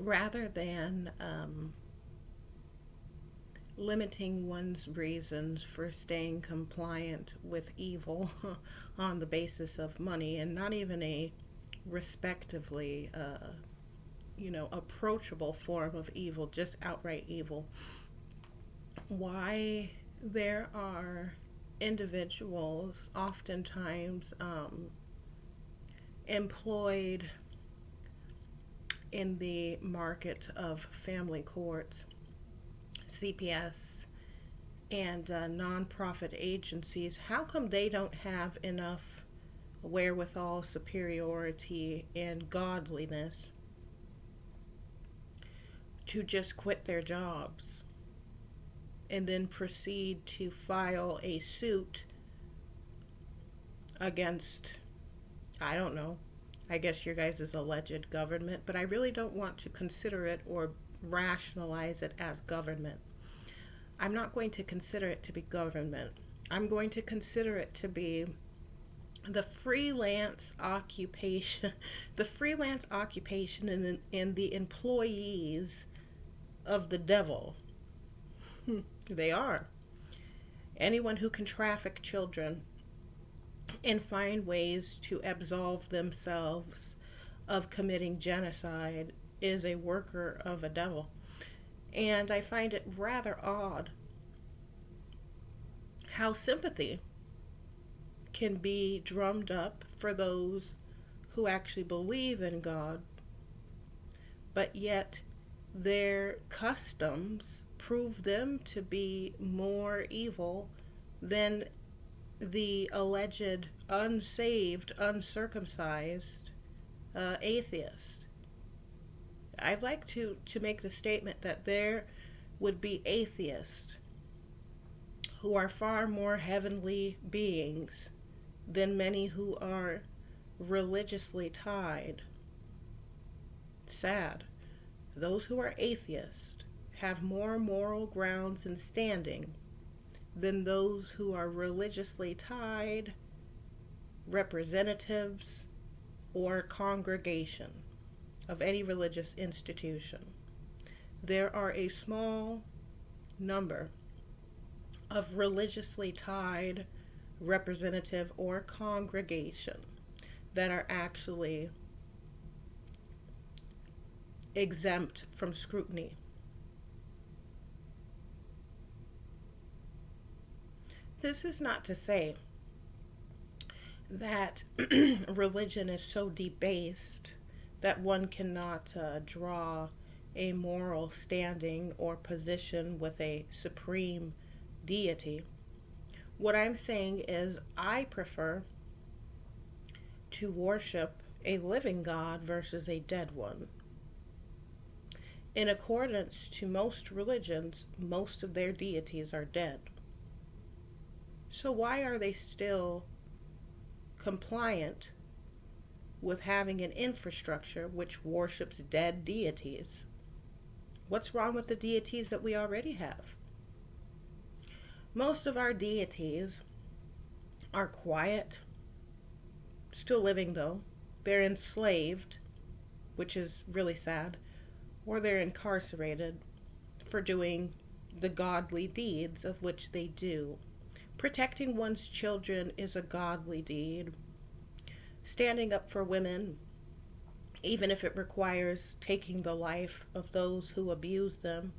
rather than limiting one's reasons for staying compliant with evil on the basis of money, and not even a respectively approachable form of evil, just outright evil. Why there are individuals oftentimes employed in the market of family courts, CPS, and nonprofit agencies, how come they don't have enough wherewithal, superiority, and godliness to just quit their jobs and then proceed to file a suit against, I don't know, I guess your guys' alleged government, but I really don't want to consider it or rationalize it as government. I'm not going to consider it to be government. I'm going to consider it to be the freelance occupation, the freelance occupation and the employees of the devil. They are. Anyone who can traffic children and find ways to absolve themselves of committing genocide is a worker of a devil. And I find it rather odd how sympathy can be drummed up for those who actually believe in God, but yet their customs prove them to be more evil than the alleged unsaved, uncircumcised atheist. I'd like to make the statement that there would be atheists who are far more heavenly beings than many who are religiously tied. Sad. Those who are atheists have more moral grounds and standing than those who are religiously tied representatives or congregation of any religious institution. There are a small number of religiously tied representative or congregation that are actually exempt from scrutiny. This is not to say that religion is so debased that one cannot draw a moral standing or position with a supreme deity. What I'm saying is, I prefer to worship a living God versus a dead one. In accordance to most religions, most of their deities are dead. So why are they still compliant with having an infrastructure which worships dead deities? What's wrong with the deities that we already have? Most of our deities are quiet, still living though. They're enslaved, which is really sad, or they're incarcerated for doing the godly deeds of which they do. Protecting one's children is a godly deed. Standing up for women, even if it requires taking the life of those who abuse them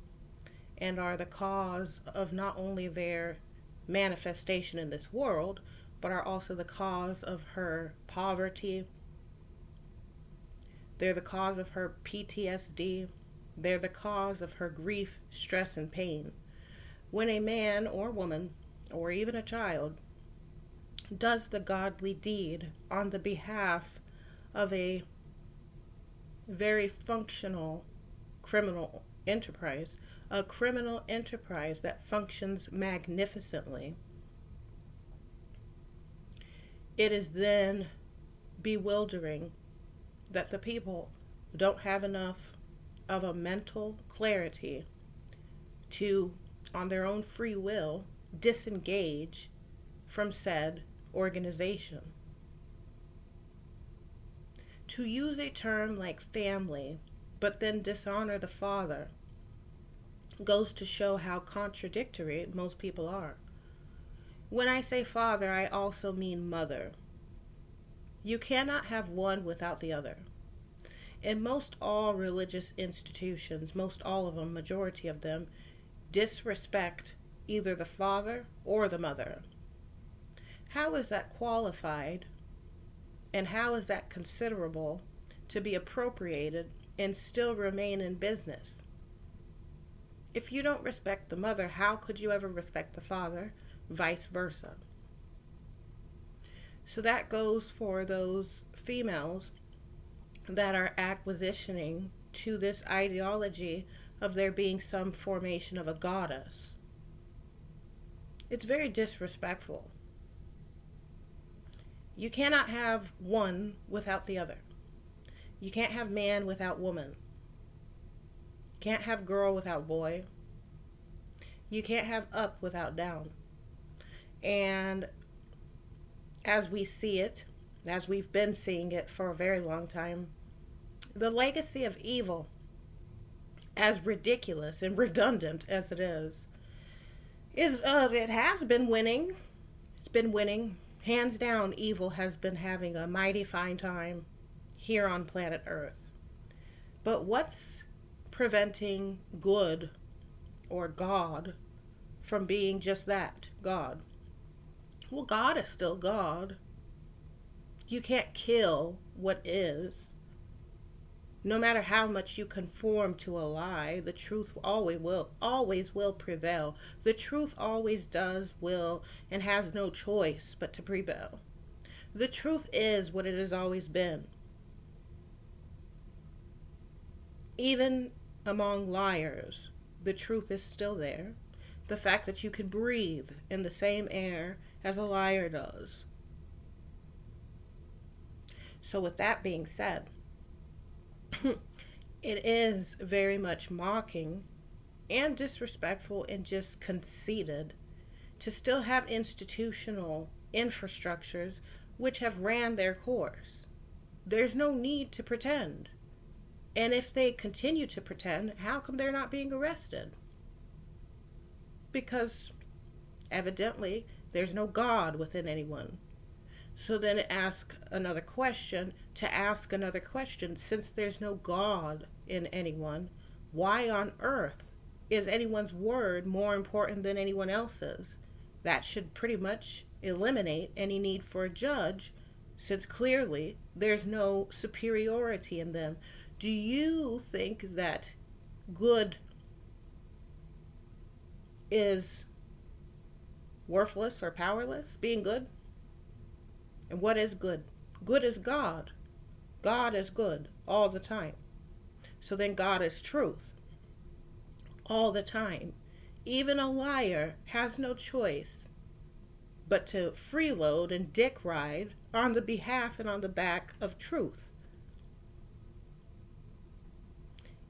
and are the cause of not only their manifestation in this world, but are also the cause of her poverty. They're the cause of her PTSD. They're the cause of her grief, stress, and pain. When a man or woman, or even a child, does the godly deed on the behalf of a very functional criminal enterprise, a criminal enterprise that functions magnificently, it is then bewildering that the people don't have enough of a mental clarity to, on their own free will, disengage from said organization. To use a term like family but then dishonor the father, goes to show how contradictory most people are. When I say father, I also mean mother. You cannot have one without the other. In most all religious institutions, most all of them, majority of them, disrespect either the father or the mother. How is that qualified and how is that considerable to be appropriated and still remain in business? If you don't respect the mother, how could you ever respect the father? Vice versa. So that goes for those females that are acquisitioning to this ideology of there being some formation of a goddess. It's very disrespectful. You cannot have one without the other. You can't have man without woman. You can't have girl without boy. You can't have up without down. And as we see it, as we've been seeing it for a very long time, the legacy of evil, as ridiculous and redundant as it is it has been winning. It's been winning. Hands down, evil has been having a mighty fine time here on planet Earth. But what's preventing good or God from being just that, God? Well, God is still God. You can't kill what is. No matter how much you conform to a lie, the truth always will prevail. The truth always does, will, and has no choice but to prevail. The truth is what it has always been. Even among liars, the truth is still there. The fact that you can breathe in the same air as a liar does. So with that being said, it is very much mocking and disrespectful and just conceited to still have institutional infrastructures which have ran their course. There's no need to pretend. And if they continue to pretend, how come they're not being arrested? Because evidently there's no God within anyone. So then ask another question to ask another question. Since there's no God in anyone, why on earth is anyone's word more important than anyone else's? That should pretty much eliminate any need for a judge, since clearly there's no superiority in them. Do you think that good is worthless or powerless? Being good? And what is good? Good is God. God is good all the time. So then God is truth all the time. Even a liar has no choice but to freeload and dick ride on the behalf and on the back of truth.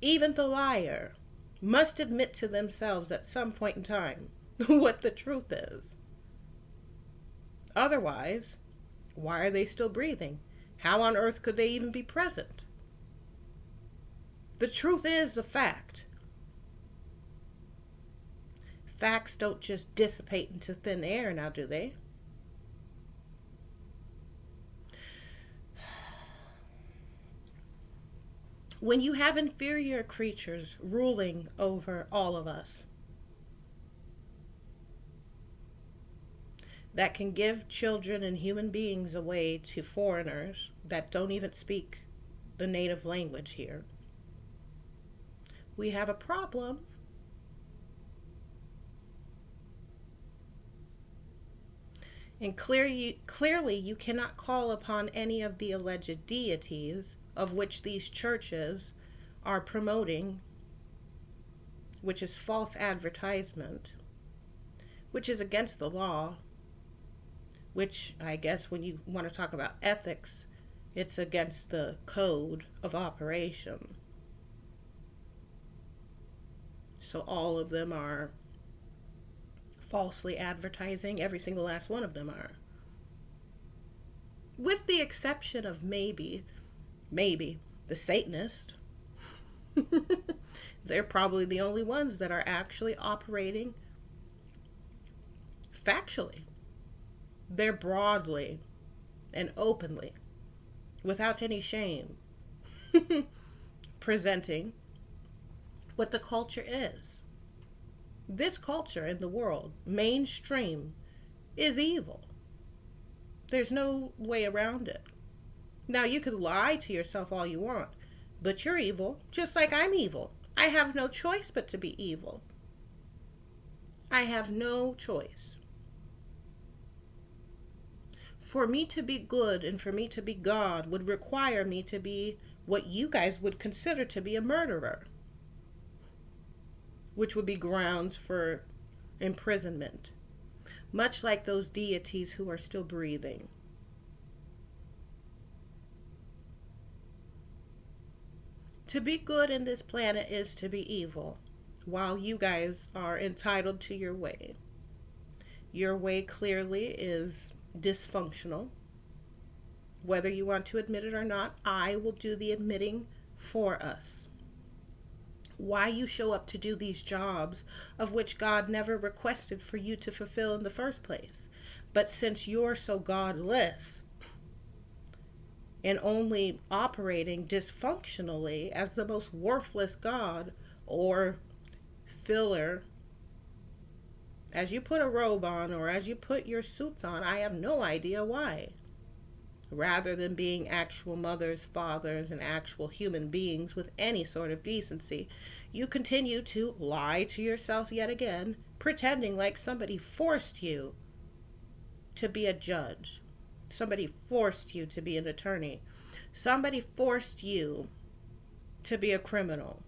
Even the liar must admit to themselves at some point in time what the truth is. Otherwise, why are they still breathing? How on earth could they even be present? The truth is the fact. Facts don't just dissipate into thin air now, do they? When you have inferior creatures ruling over all of us, that can give children and human beings away to foreigners that don't even speak the native language here, we have a problem. And clearly you cannot call upon any of the alleged deities of which these churches are promoting, which is false advertisement, which is against the law, which I guess when you want to talk about ethics, it's against the code of operation. So all of them are falsely advertising. Every single last one of them are. With the exception of maybe the Satanist. They're probably the only ones that are actually operating factually. They're broadly and openly, without any shame, presenting what the culture is. This culture in the world, mainstream, is evil. There's no way around it. Now, you could lie to yourself all you want, but you're evil, just like I'm evil. I have no choice but to be evil. I have no choice. For me to be good and for me to be God would require me to be what you guys would consider to be a murderer, which would be grounds for imprisonment, much like those deities who are still breathing. To be good in this planet is to be evil, while you guys are entitled to your way. Your way clearly is dysfunctional. Whether you want to admit it or not, I will do the admitting for us. Why you show up to do these jobs of which God never requested for you to fulfill in the first place. But since you're so godless and only operating dysfunctionally as the most worthless God or filler, as you put a robe on or as you put your suits on, I have no idea why. Rather than being actual mothers, fathers, and actual human beings with any sort of decency, you continue to lie to yourself yet again, pretending like somebody forced you to be a judge. Somebody forced you to be an attorney. Somebody forced you to be a criminal.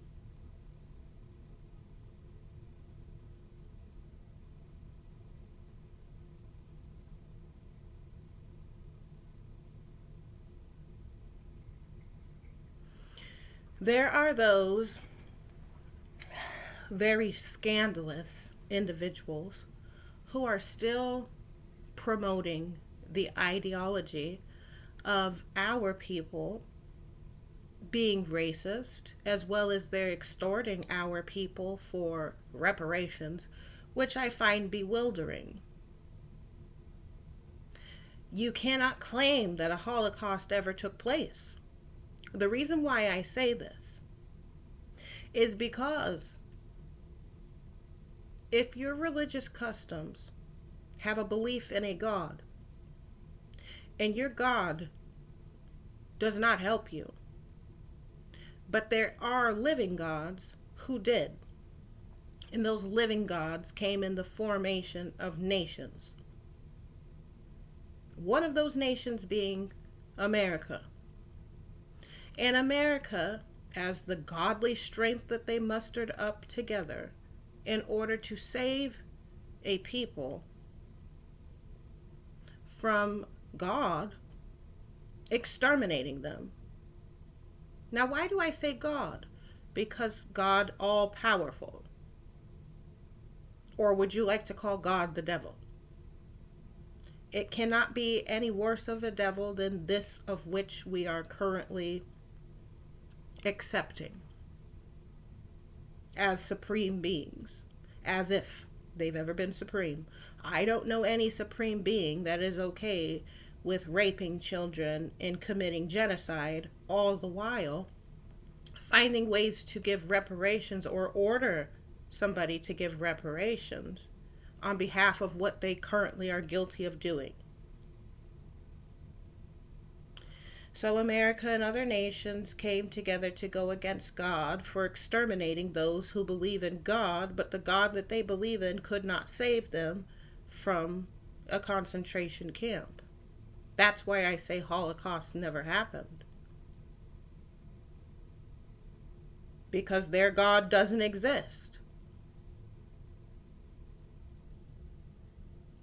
There are those very scandalous individuals who are still promoting the ideology of our people being racist, as well as they're extorting our people for reparations, which I find bewildering. You cannot claim that a Holocaust ever took place. The reason why I say this is because if your religious customs have a belief in a God, and your God does not help you, but there are living gods who did, and those living gods came in the formation of nations. One of those nations being America. And America, as the godly strength that they mustered up together in order to save a people from God exterminating them. Now, why do I say God? Because God all powerful. Or would you like to call God the devil? It cannot be any worse of a devil than this of which we are currently accepting as supreme beings, as if they've ever been supreme. I don't know any supreme being that is okay with raping children and committing genocide, all the while finding ways to give reparations or order somebody to give reparations on behalf of what they currently are guilty of doing. So America and other nations came together to go against God for exterminating those who believe in God, but the God that they believe in could not save them from a concentration camp. That's why I say Holocaust never happened. Because their God doesn't exist.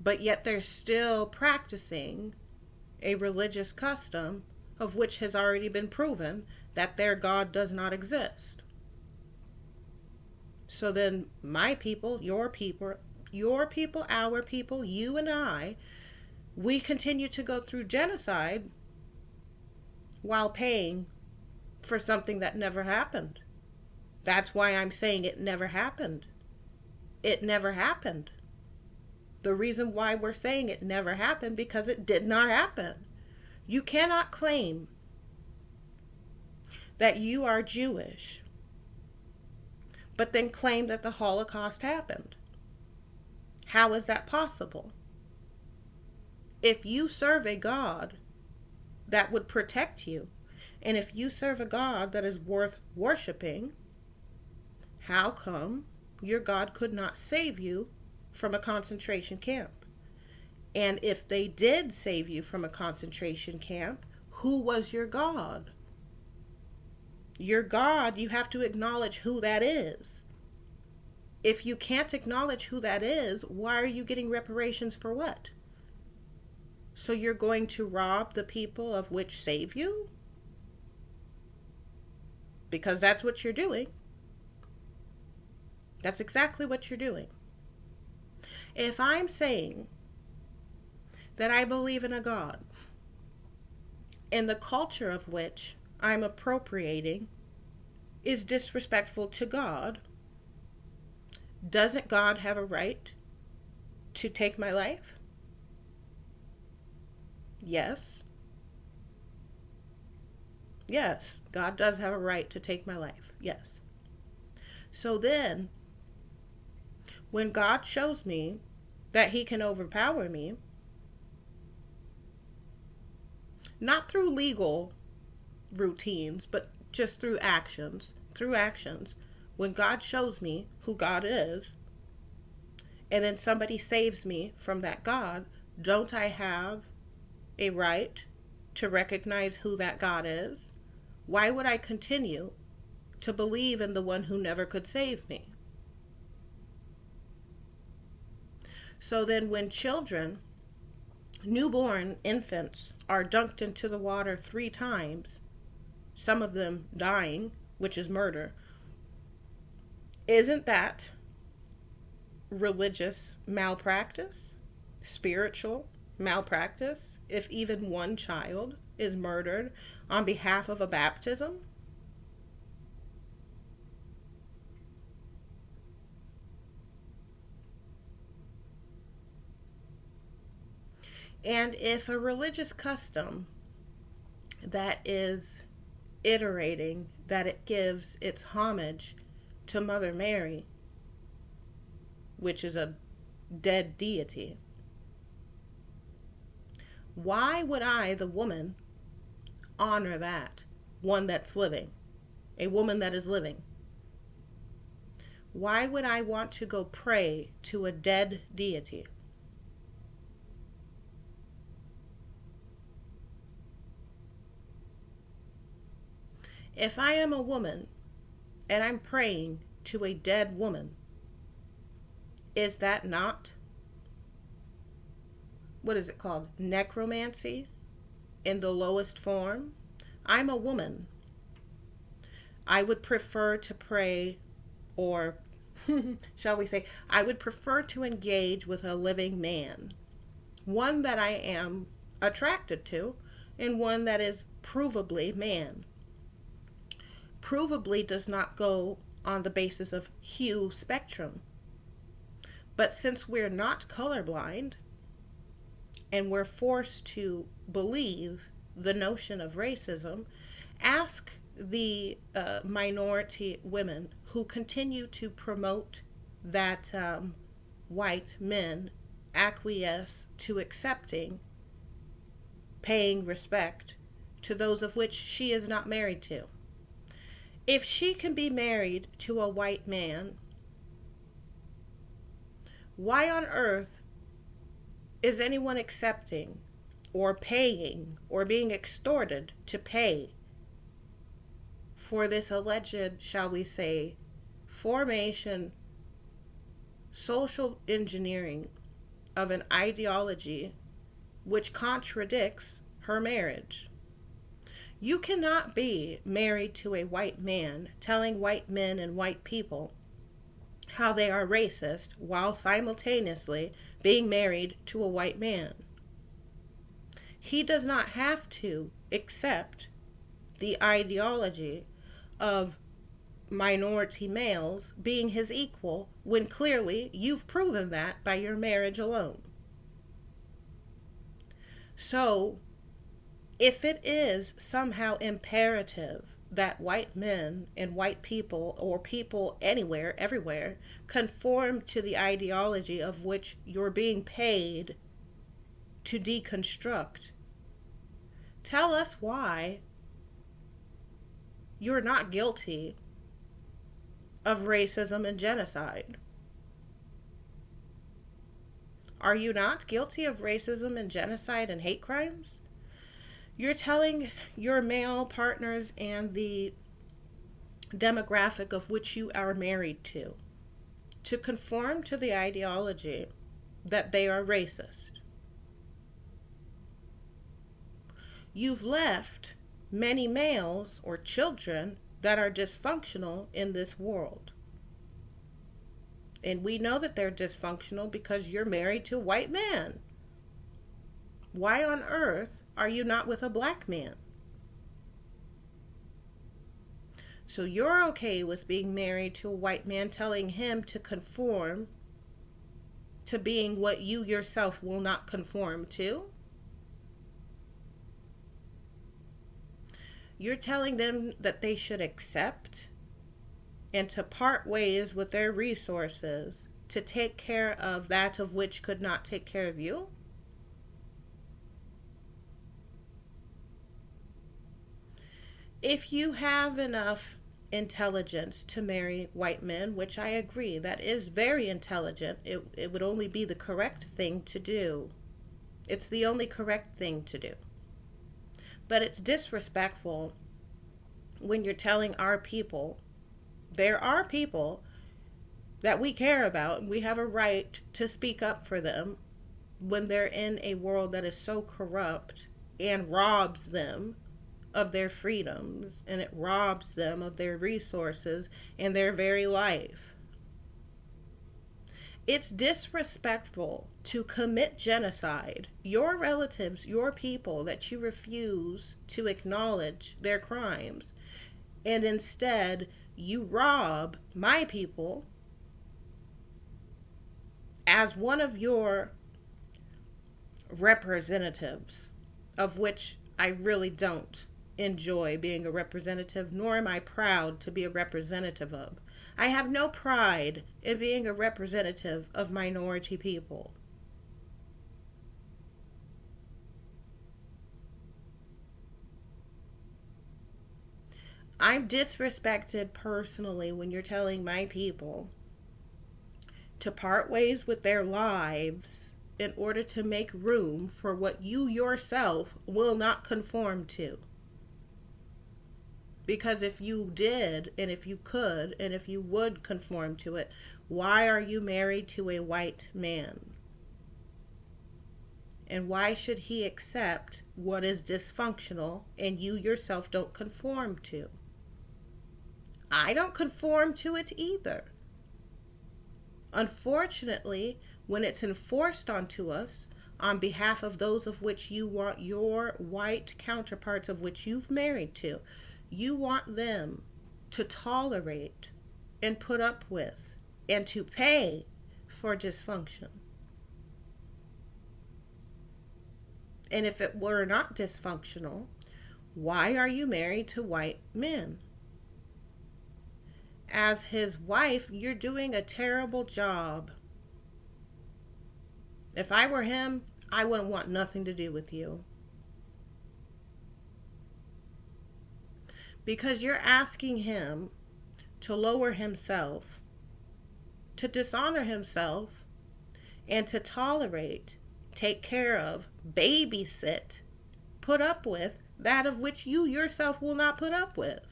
But yet they're still practicing a religious custom of which has already been proven that their God does not exist. So then my people, our people, you and I, we continue to go through genocide while paying for something that never happened. That's why I'm saying it never happened. It never happened. The reason why we're saying it never happened, because it did not happen. You cannot claim that you are Jewish, but then claim that the Holocaust happened. How is that possible? If you serve a God that would protect you, and if you serve a God that is worth worshiping, how come your God could not save you from a concentration camp? And if they did save you from a concentration camp, who was your God? Your God, you have to acknowledge who that is. If you can't acknowledge who that is, why are you getting reparations for what? So you're going to rob the people of which save you? Because that's what you're doing. That's exactly what you're doing. If I'm saying that I believe in a God, and the culture of which I'm appropriating is disrespectful to God, doesn't God have a right to take my life? Yes. Yes, God does have a right to take my life. Yes. So then, when God shows me that he can overpower me, not through legal routines, but just through actions, when God shows me who God is, and then somebody saves me from that God, don't I have a right to recognize who that God is? Why would I continue to believe in the one who never could save me? So then when children, newborn infants, are dunked into the water 3 times, some of them dying, which is murder, isn't that religious malpractice? Spiritual malpractice? If even one child is murdered on behalf of a baptism? And if a religious custom that is iterating, that it gives its homage to Mother Mary, which is a dead deity, why would I, the woman, honor that one that's living, a woman that is living? Why would I want to go pray to a dead deity? If I am a woman and I'm praying to a dead woman, is that not, what is it called, necromancy in the lowest form? I'm a woman. I would prefer to pray, or shall we say, I would prefer to engage with a living man, one that I am attracted to, and one that is provably man. Provably does not go on the basis of hue spectrum. But since we're not colorblind, and we're forced to believe the notion of racism, ask the minority women who continue to promote that white men acquiesce to accepting, paying respect to those of which she is not married to. If she can be married to a white man, why on earth is anyone accepting or paying or being extorted to pay for this alleged, shall we say, formation, social engineering of an ideology which contradicts her marriage? You cannot be married to a white man telling white men and white people how they are racist while simultaneously being married to a white man. He does not have to accept the ideology of minority males being his equal when clearly you've proven that by your marriage alone. So, if it is somehow imperative that white men and white people, or people anywhere, everywhere, conform to the ideology of which you're being paid to deconstruct, tell us why you're not guilty of racism and genocide. Are you not guilty of racism and genocide and hate crimes? You're telling your male partners and the demographic of which you are married to conform to the ideology that they are racist. You've left many males or children that are dysfunctional in this world. And we know that they're dysfunctional because you're married to a white man. Why on earth are you not with a black man? So you're okay with being married to a white man, telling him to conform to being what you yourself will not conform to? You're telling them that they should accept and to part ways with their resources to take care of that of which could not take care of you? If you have enough intelligence to marry white men, which I agree, that is very intelligent, it would only be the correct thing to do. It's the only correct thing to do. But it's disrespectful when you're telling our people, there are people that we care about, and we have a right to speak up for them when they're in a world that is so corrupt and robs them of their freedoms, and it robs them of their resources and their very life. It's disrespectful to commit genocide. Your relatives, your people that you refuse to acknowledge their crimes, and instead you rob my people as one of your representatives, of which I really don't enjoy being a representative, nor am I proud to be a representative of. I have no pride in being a representative of minority people. I'm disrespected personally when you're telling my people to part ways with their lives in order to make room for what you yourself will not conform to. Because if you did, and if you could, and if you would conform to it, why are you married to a white man? And why should he accept what is dysfunctional and you yourself don't conform to? I don't conform to it either. Unfortunately, when it's enforced onto us on behalf of those of which you want your white counterparts of which you've married to, you want them to tolerate and put up with and to pay for dysfunction. And if it were not dysfunctional, why are you married to white men? As his wife, you're doing a terrible job. If I were him, I wouldn't want nothing to do with you. Because you're asking him to lower himself, to dishonor himself, and to tolerate, take care of, babysit, put up with that of which you yourself will not put up with.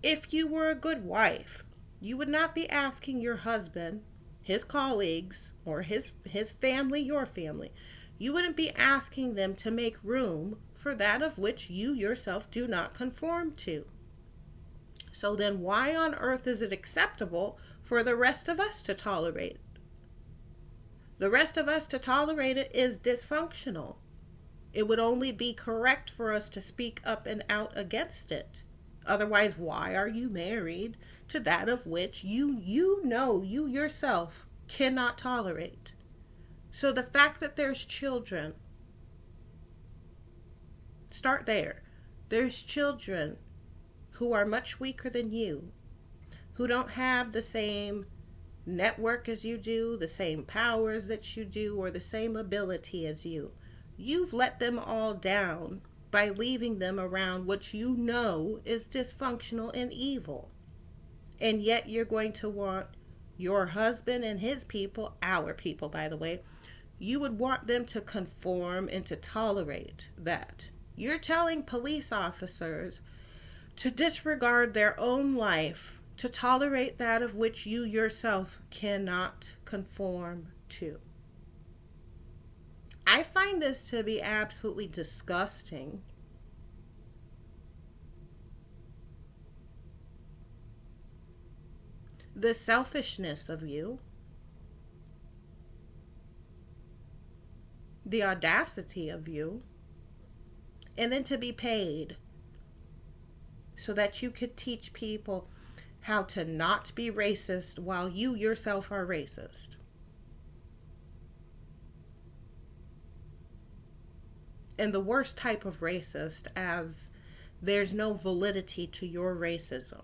If you were a good wife, you would not be asking your husband, his colleagues, or his family, your family, you wouldn't be asking them to make room for that of which you yourself do not conform to. So then why on earth is it acceptable for the rest of us to tolerate it? The rest of us to tolerate it is dysfunctional. It would only be correct for us to speak up and out against it. Otherwise, why are you married to that of which you know you yourself cannot tolerate? So the fact that there's children, start there. There's children who are much weaker than you, who don't have the same network as you do, the same powers that you do, or the same ability as you. You've let them all down by leaving them around what you know is dysfunctional and evil. And yet you're going to want your husband and his people, our people, by the way, you would want them to conform and to tolerate that. You're telling police officers to disregard their own life, to tolerate that of which you yourself cannot conform to. I find this to be absolutely disgusting. The selfishness of you, the audacity of you, and then to be paid so that you could teach people how to not be racist while you yourself are racist. And the worst type of racist, as there's no validity to your racism.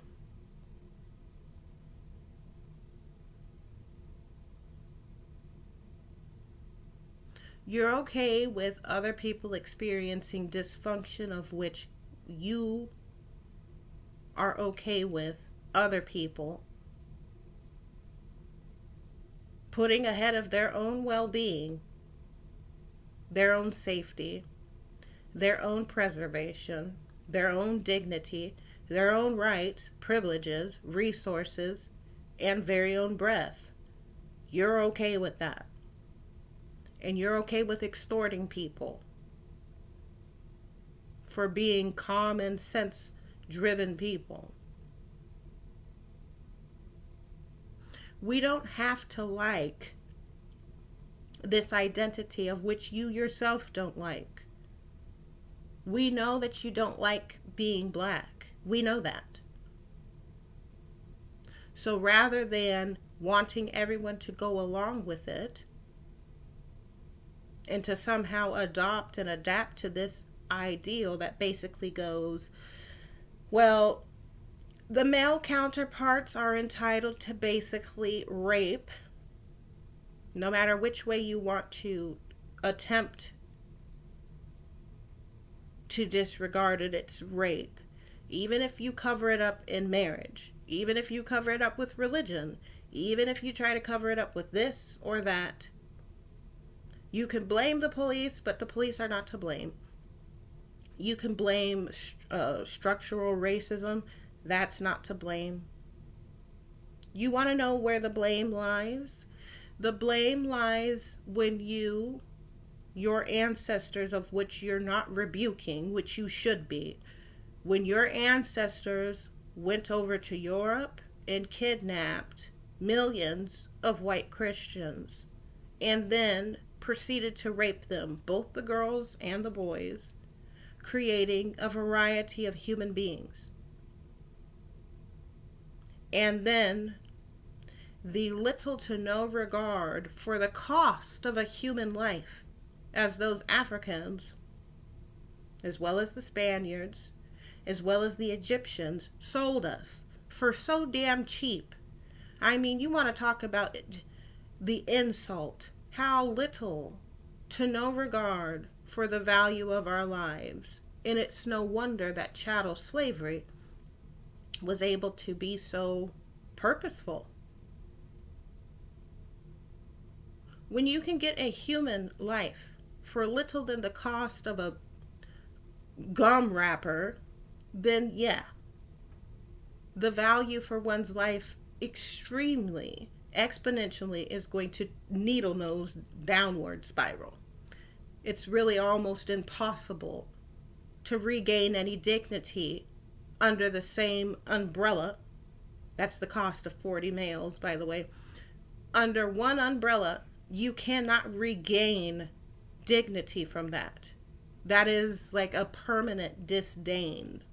You're okay with other people experiencing dysfunction of which you are okay with other people putting ahead of their own well-being, their own safety, their own preservation, their own dignity, their own rights, privileges, resources, and very own breath. You're okay with that. And you're okay with extorting people for being common sense driven people. We don't have to like this identity of which you yourself don't like. We know that you don't like being black. We know that. So rather than wanting everyone to go along with it and to somehow adopt and adapt to this ideal that basically goes, well, the male counterparts are entitled to basically rape, no matter which way you want to attempt to disregard it, it's rape. Even if you cover it up in marriage, even if you cover it up with religion, even if you try to cover it up with this or that, you can blame the police, but the police are not to blame. You can blame structural racism. That's not to blame. You want to know where the blame lies? The blame lies when your ancestors, of which you're not rebuking, which you should be, when your ancestors went over to Europe and kidnapped millions of white Christians and then proceeded to rape them, both the girls and the boys, creating a variety of human beings. And then the little to no regard for the cost of a human life, as those Africans, as well as the Spaniards, as well as the Egyptians, sold us for so damn cheap. I mean, you want to talk about the insult, how little to no regard for the value of our lives. And it's no wonder that chattel slavery was able to be so purposeful. When you can get a human life for little than the cost of a gum wrapper, then yeah, the value for one's life extremely, exponentially is going to needle nose downward spiral. It's really almost impossible to regain any dignity under the same umbrella. That's the cost of 40 males, by the way. Under one umbrella, you cannot regain dignity from that. That is like a permanent disdain.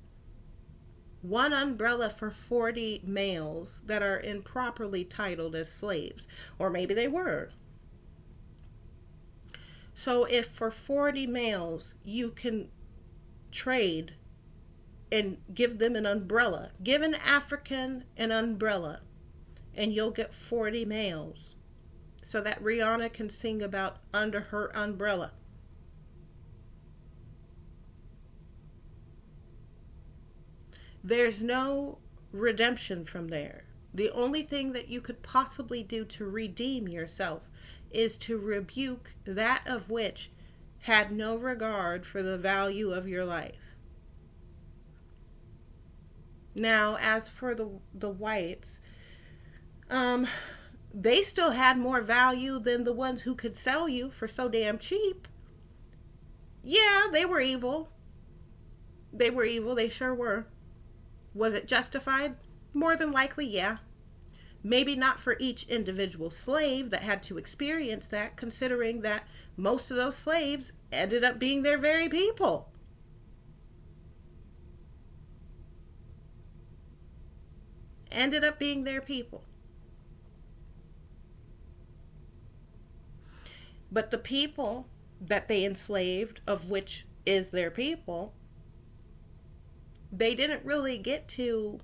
One umbrella for 40 males that are improperly titled as slaves. Or maybe they were. So if for 40 males you can trade and give them an umbrella, give an African an umbrella, and you'll get 40 males so that Rihanna can sing about under her umbrella. There's no redemption from there. The only thing that you could possibly do to redeem yourself is to rebuke that of which had no regard for the value of your life. Now, as for the whites, um, they still had more value than the ones who could sell you for so damn cheap. Yeah, they were evil. They were evil. They sure were. Was it justified? More than likely, yeah. Maybe not for each individual slave that had to experience that, considering that most of those slaves ended up being their very people. Ended up being their people. But the people that they enslaved, of which is their people, they didn't really get to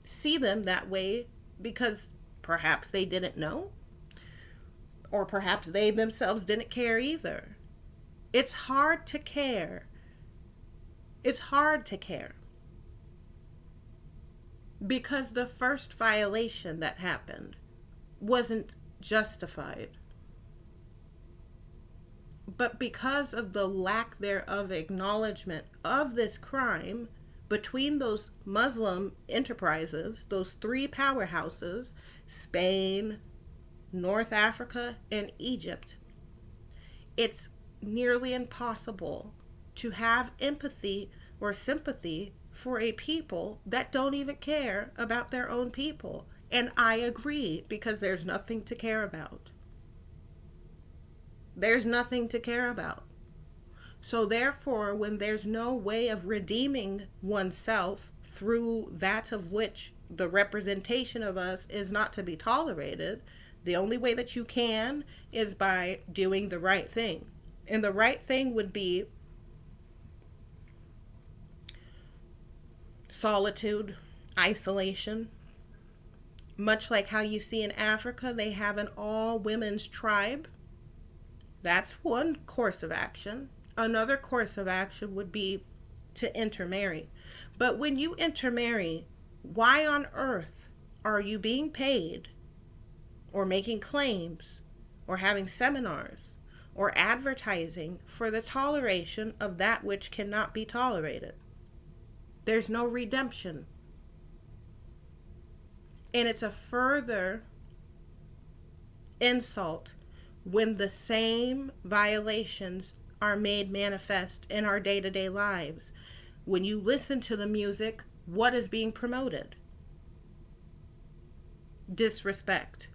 see them that way because perhaps they didn't know, or perhaps they themselves didn't care either. It's hard to care. It's hard to care because the first violation that happened wasn't justified. But because of the lack thereof acknowledgement of this crime between those Muslim enterprises, those three powerhouses, Spain, North Africa, and Egypt, it's nearly impossible to have empathy or sympathy for a people that don't even care about their own people. And I agree, because there's nothing to care about. There's nothing to care about. So therefore, when there's no way of redeeming oneself through that of which the representation of us is not to be tolerated, the only way that you can is by doing the right thing. And the right thing would be solitude, isolation. Much like how you see in Africa, they have an all women's tribe. That's one course of action. Another course of action would be to intermarry. But when you intermarry, why on earth are you being paid or making claims or having seminars or advertising for the toleration of that which cannot be tolerated? There's no redemption. And it's a further insult when the same violations are made manifest in our day-to-day lives. When you listen to the music, what is being promoted? Disrespect.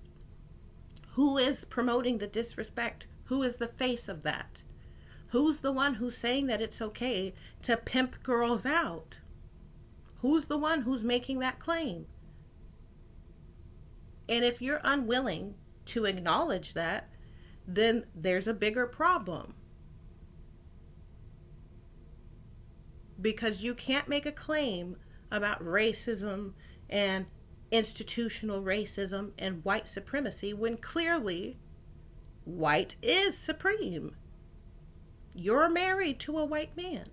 Who is promoting the disrespect? Who is the face of that? Who's the one who's saying that it's okay to pimp girls out? Who's the one who's making that claim? And if you're unwilling to acknowledge that, then there's a bigger problem. Because you can't make a claim about racism and institutional racism and white supremacy when clearly white is supreme. You're married to a white man.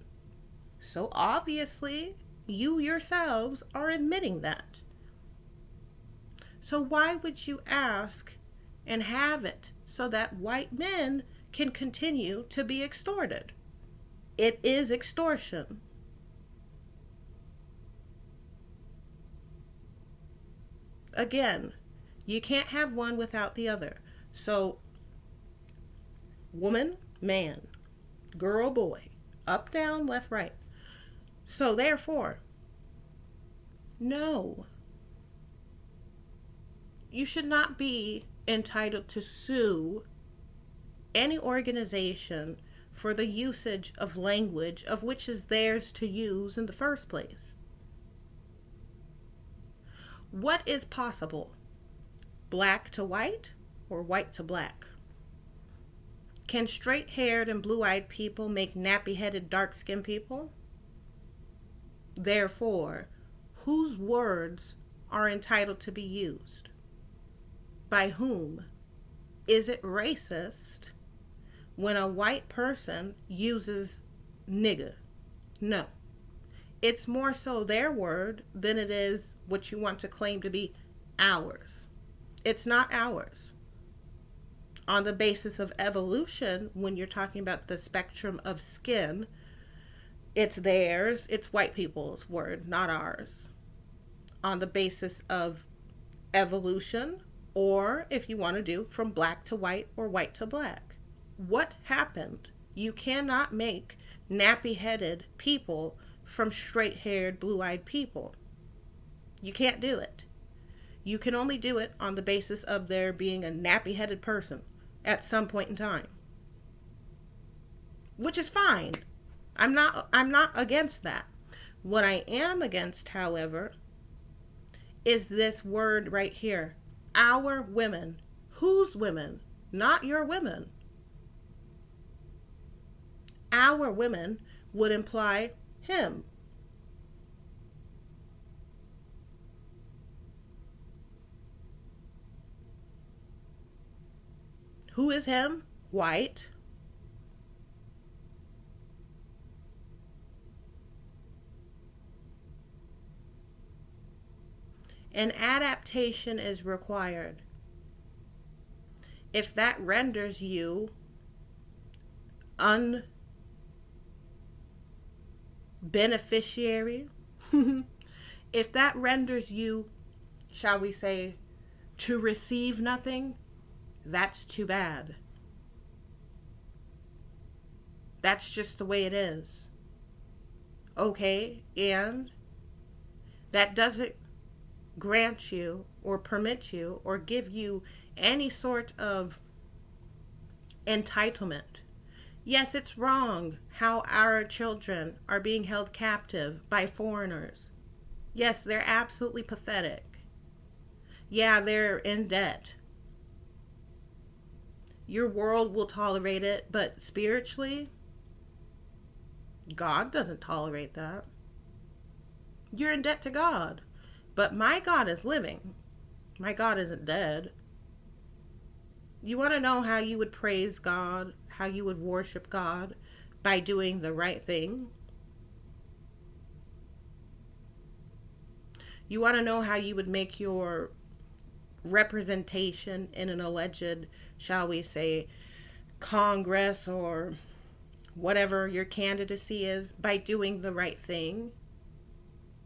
So obviously, you yourselves are admitting that. So why would you ask and have it so that white men can continue to be extorted? It is extortion. Again, you can't have one without the other. So, woman, man, girl, boy, up, down, left, right. So therefore, no, you should not be entitled to sue any organization for the usage of language of which is theirs to use in the first place. What is possible? Black to white or white to black? Can straight-haired and blue-eyed people make nappy-headed dark-skinned people? Therefore, whose words are entitled to be used? By whom? Is it racist when a white person uses nigga? No. It's more so their word than it is what you want to claim to be ours. It's not ours. On the basis of evolution, when you're talking about the spectrum of skin, it's theirs, it's white people's word, not ours. On the basis of evolution, or if you want to do from black to white or white to black. What happened? You cannot make nappy-headed people from straight-haired, blue-eyed people. You can't do it. You can only do it on the basis of there being a nappy-headed person at some point in time, which is fine. I'm not against that. What I am against, however, is this word right here. Our women. Whose women? Not your women. Our women would imply him. Who is him? White. An adaptation is required. If that renders you unbeneficiary, if that renders you, shall we say, to receive nothing, that's too bad. That's just the way it is. Okay, and that doesn't grant you or permit you or give you any sort of entitlement. Yes, it's wrong how our children are being held captive by foreigners. Yes, they're absolutely pathetic. Yeah, they're in debt. Your world will tolerate it, but spiritually, God doesn't tolerate that. You're in debt to God. But my God is living. My God isn't dead. You want to know how you would praise God, how you would worship God? By doing the right thing. You want to know how you would make your representation in an alleged, shall we say, Congress or whatever your candidacy is? By doing the right thing.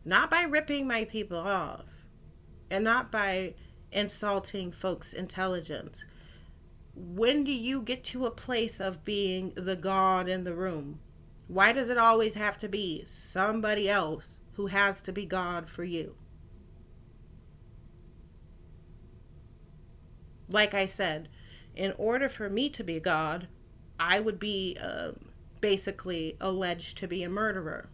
Not by ripping my people off, and not by insulting folks' intelligence. When do you get to a place of being the God in the room? Why does it always have to be somebody else who has to be God for you? Like I said, in order for me to be God, I would be basically alleged to be a murderer.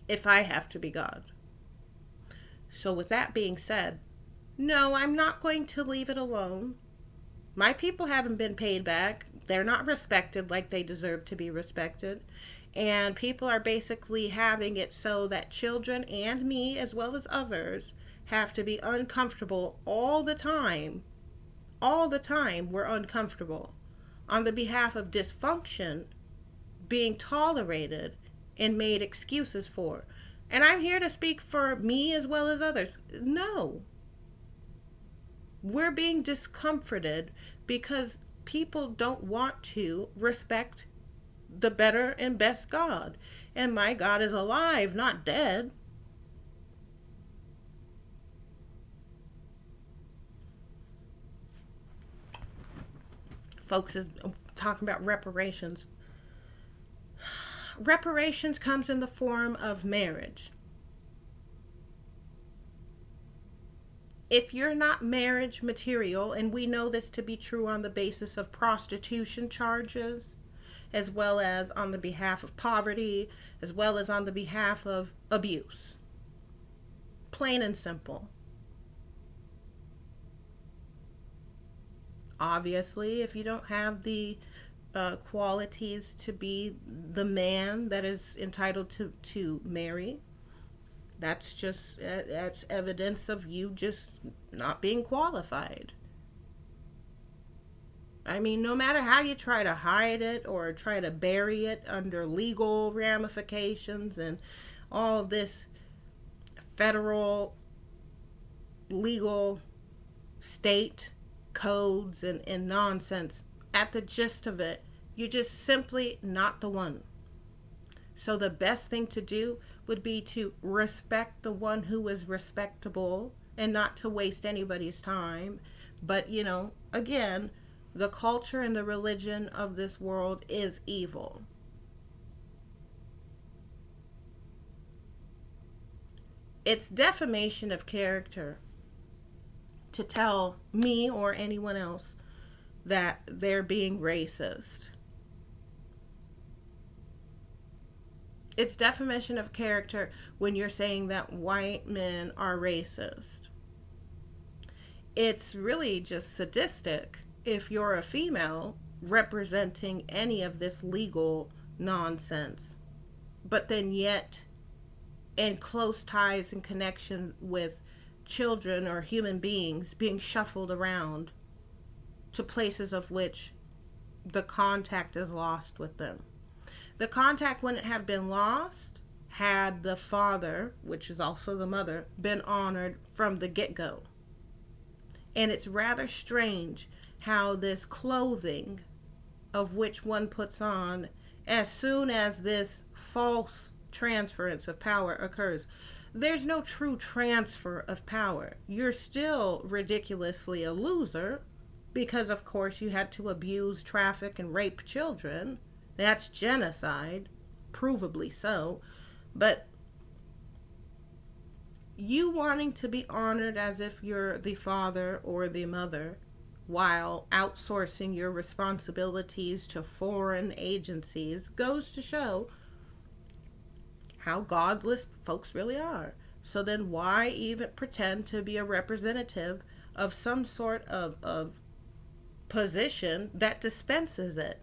If I have to be God. So with that being said, no, I'm not going to leave it alone. My people haven't been paid back. They're not respected like they deserve to be respected. And people are basically having it so that children and me, as well as others, have to be uncomfortable all the time. All the time we're uncomfortable on the behalf of dysfunction being tolerated and made excuses for. And I'm here to speak for me as well as others. No. We're being discomforted because people don't want to respect the better and best God. And my God is alive, not dead. Folks is talking about reparations. Reparations comes in the form of marriage. If you're not marriage material, and we know this to be true on the basis of prostitution charges, as well as on the behalf of poverty, as well as on the behalf of abuse. Plain and simple. Obviously, if you don't have the qualities to be the man that is entitled to marry, that's evidence of you just not being qualified. I mean, no matter how you try to hide it or try to bury it under legal ramifications and all of this federal legal state codes and nonsense, at the gist of it, you're just simply not the one. So the best thing to do would be to respect the one who is respectable and not to waste anybody's time. But, again, the culture and the religion of this world is evil. It's defamation of character to tell me or anyone else that they're being racist. It's defamation of character when you're saying that white men are racist. It's really just sadistic if you're a female representing any of this legal nonsense, but then yet in close ties and connection with children or human beings being shuffled around to places of which the contact is lost with them. The contact wouldn't have been lost had the father, which is also the mother, been honored from the get-go. And it's rather strange how this clothing of which one puts on as soon as this false transference of power occurs, there's no true transfer of power. You're still ridiculously a loser because, of course, you had to abuse, traffic, and rape children. That's genocide, provably so. But you wanting to be honored as if you're the father or the mother while outsourcing your responsibilities to foreign agencies goes to show how godless folks really are. So then why even pretend to be a representative of some sort of position that dispenses it?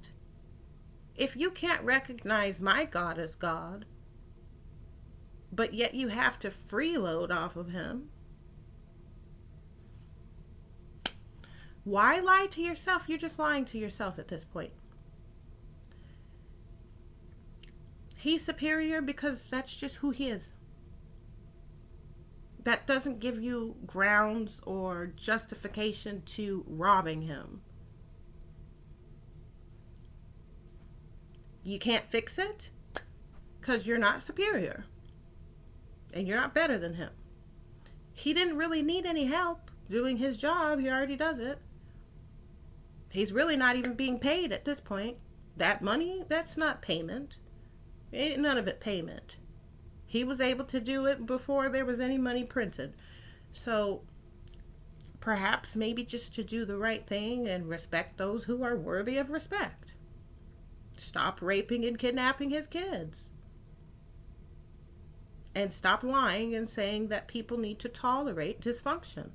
If you can't recognize my God as God, but yet you have to freeload off of him, why lie to yourself? You're just lying to yourself at this point. He's superior because that's just who he is. That doesn't give you grounds or justification to robbing him. You can't fix it because you're not superior and you're not better than him. He didn't really need any help doing his job. He already does it. He's really not even being paid at this point. That money, that's not payment. Ain't none of it payment. He was able to do it before there was any money printed. So perhaps maybe just to do the right thing and respect those who are worthy of respect. Stop raping and kidnapping his kids. And stop lying and saying that people need to tolerate dysfunction.